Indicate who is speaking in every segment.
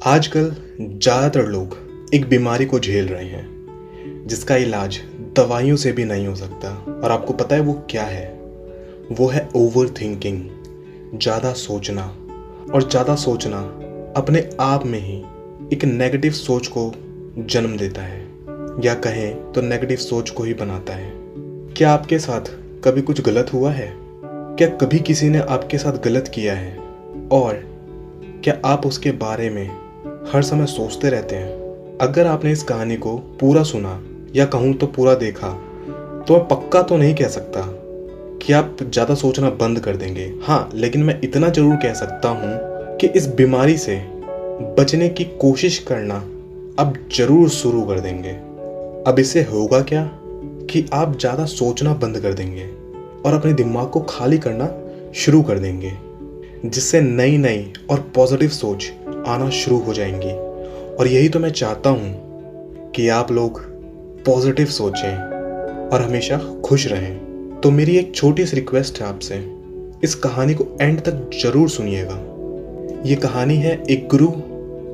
Speaker 1: आजकल ज़्यादातर लोग एक बीमारी को झेल रहे हैं जिसका इलाज दवाइयों से भी नहीं हो सकता। और आपको पता है वो क्या है? वो है ओवर थिंकिंग, ज़्यादा सोचना। और ज़्यादा सोचना अपने आप में ही एक नेगेटिव सोच को जन्म देता है, या कहें तो नेगेटिव सोच को ही बनाता है। क्या आपके साथ कभी कुछ गलत हुआ है? क्या कभी किसी ने आपके साथ गलत किया है? और क्या आप उसके बारे में हर समय सोचते रहते हैं? अगर आपने इस कहानी को पूरा सुना या कहूँ तो पूरा देखा, तो मैं पक्का तो नहीं कह सकता कि आप ज़्यादा सोचना बंद कर देंगे। हाँ, लेकिन मैं इतना ज़रूर कह सकता हूँ कि इस बीमारी से बचने की कोशिश करना अब ज़रूर शुरू कर देंगे। अब इससे होगा क्या कि आप ज़्यादा सोचना बंद कर देंगे और अपने दिमाग को खाली करना शुरू कर देंगे, जिससे नई नई और पॉजिटिव सोच आना शुरू हो जाएंगी। और यही तो मैं चाहता हूँ कि आप लोग पॉजिटिव सोचें और हमेशा खुश रहें। तो मेरी एक छोटी सी रिक्वेस्ट है आपसे, इस कहानी को एंड तक जरूर सुनिएगा। ये कहानी है एक गुरु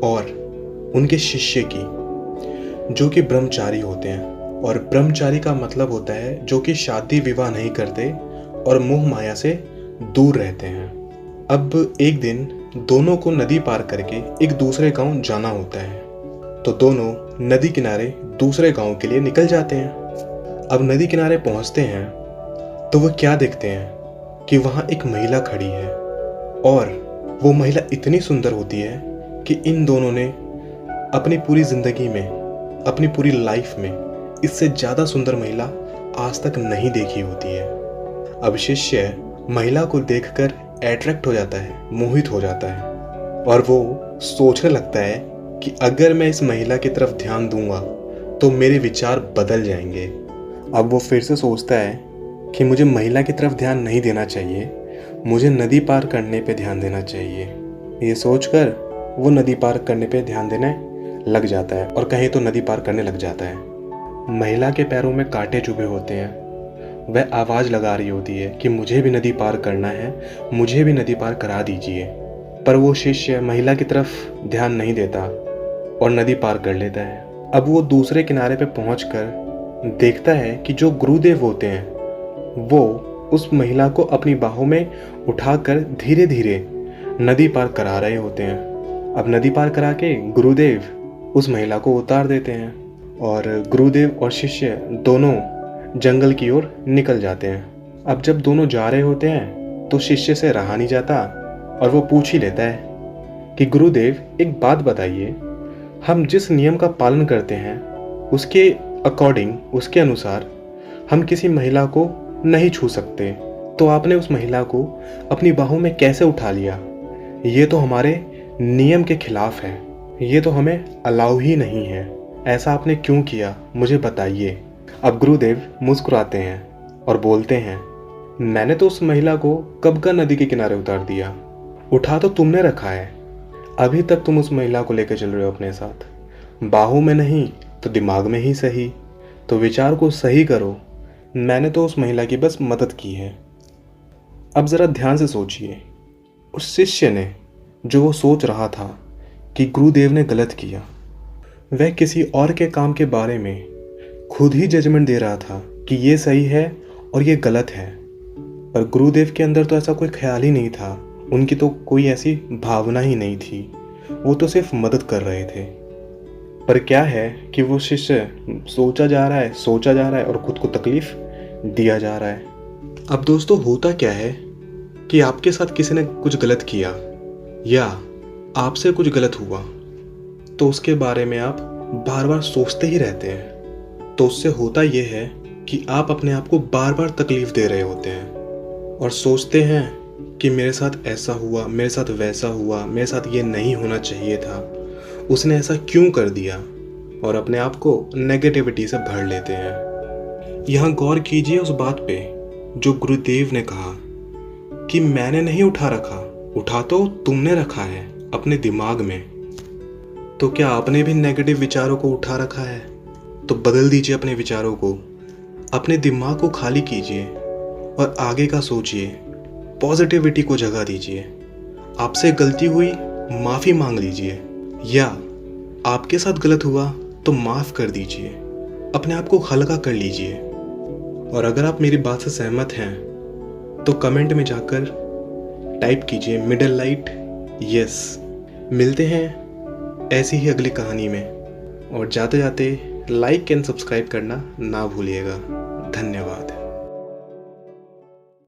Speaker 1: और उनके शिष्य की, जो कि ब्रह्मचारी होते हैं। और ब्रह्मचारी का मतलब होता है जो कि शादी विवाह नहीं करते और मोह माया से दूर रहते हैं। अब एक दिन दोनों को नदी पार करके एक दूसरे गांव जाना होता है, तो दोनों नदी किनारे दूसरे गांव के लिए निकल जाते हैं। अब नदी किनारे पहुंचते हैं तो वह क्या देखते हैं कि वहां एक महिला खड़ी है, और वो महिला इतनी सुंदर होती है कि इन दोनों ने अपनी पूरी जिंदगी में, अपनी पूरी लाइफ में इससे ज़्यादा सुंदर महिला आज तक नहीं देखी होती है। अब शिष्य महिला को देखकर अट्रैक्ट हो जाता है, मोहित हो जाता है, और वो सोचने लगता है कि अगर मैं इस महिला की तरफ ध्यान दूंगा तो मेरे विचार बदल जाएंगे। अब वो फिर से सोचता है कि मुझे महिला की तरफ ध्यान नहीं देना चाहिए, मुझे नदी पार करने पे ध्यान देना चाहिए। ये सोचकर वो नदी पार करने पे ध्यान देने लग जाता है, और कहीं तो नदी पार करने लग जाता है। महिला के पैरों में कांटे चुभे होते हैं। वह आवाज़ लगा रही होती है कि मुझे भी नदी पार करना है, मुझे भी नदी पार करा दीजिए। पर वो शिष्य महिला की तरफ ध्यान नहीं देता और नदी पार कर लेता है। अब वो दूसरे किनारे पे पहुंचकर देखता है कि जो गुरुदेव होते हैं वो उस महिला को अपनी बाहों में उठाकर धीरे धीरे नदी पार करा रहे होते हैं। अब नदी पार करा के गुरुदेव उस महिला को उतार देते हैं, और गुरुदेव और शिष्य दोनों जंगल की ओर निकल जाते हैं। अब जब दोनों जा रहे होते हैं तो शिष्य से रहा नहीं जाता, और वो पूछ ही लेता है कि गुरुदेव एक बात बताइए, हम जिस नियम का पालन करते हैं उसके अकॉर्डिंग, उसके अनुसार हम किसी महिला को नहीं छू सकते, तो आपने उस महिला को अपनी बाहों में कैसे उठा लिया? ये तो हमारे नियम के खिलाफ है, ये तो हमें अलाउ ही नहीं है। ऐसा आपने क्यों किया, मुझे बताइए। अब गुरुदेव मुस्कुराते हैं और बोलते हैं, मैंने तो उस महिला को कब का नदी के किनारे उतार दिया, उठा तो तुमने रखा है। अभी तक तुम उस महिला को लेकर चल रहे हो अपने साथ, बाहों में नहीं तो दिमाग में ही सही। तो विचार को सही करो, मैंने तो उस महिला की बस मदद की है। अब ज़रा ध्यान से सोचिए, उस शिष्य ने जो वो सोच रहा था कि गुरुदेव ने गलत किया, वह किसी और के काम के बारे में खुद ही जजमेंट दे रहा था कि ये सही है और ये गलत है। पर गुरुदेव के अंदर तो ऐसा कोई ख्याल ही नहीं था, उनकी तो कोई ऐसी भावना ही नहीं थी, वो तो सिर्फ मदद कर रहे थे। पर क्या है कि वो शिष्य सोचा जा रहा है, सोचा जा रहा है, और खुद को तकलीफ दिया जा रहा है। अब दोस्तों, होता क्या है कि आपके साथ किसी ने कुछ गलत किया या आपसे कुछ गलत हुआ, तो उसके बारे में आप बार बार सोचते ही रहते हैं। तो उससे होता यह है कि आप अपने आप को बार बार तकलीफ दे रहे होते हैं और सोचते हैं कि मेरे साथ ऐसा हुआ, मेरे साथ वैसा हुआ, मेरे साथ ये नहीं होना चाहिए था, उसने ऐसा क्यों कर दिया, और अपने आप को नेगेटिविटी से भर लेते हैं। यहाँ गौर कीजिए उस बात पे जो गुरुदेव ने कहा कि मैंने नहीं उठा रखा, उठा तो तुमने रखा है अपने दिमाग में। तो क्या आपने भी नेगेटिव विचारों को उठा रखा है? तो बदल दीजिए अपने विचारों को, अपने दिमाग को खाली कीजिए और आगे का सोचिए, पॉजिटिविटी को जगह दीजिए। आपसे गलती हुई, माफ़ी मांग लीजिए या आपके साथ गलत हुआ तो माफ़ कर दीजिए, अपने आप को हल्का कर लीजिए। और अगर आप मेरी बात से सहमत हैं तो कमेंट में जाकर टाइप कीजिए मिडल लाइट यस। मिलते हैं ऐसी ही अगली कहानी में, और जाते जाते लाइक एंड सब्सक्राइब करना ना भूलिएगा। धन्यवाद।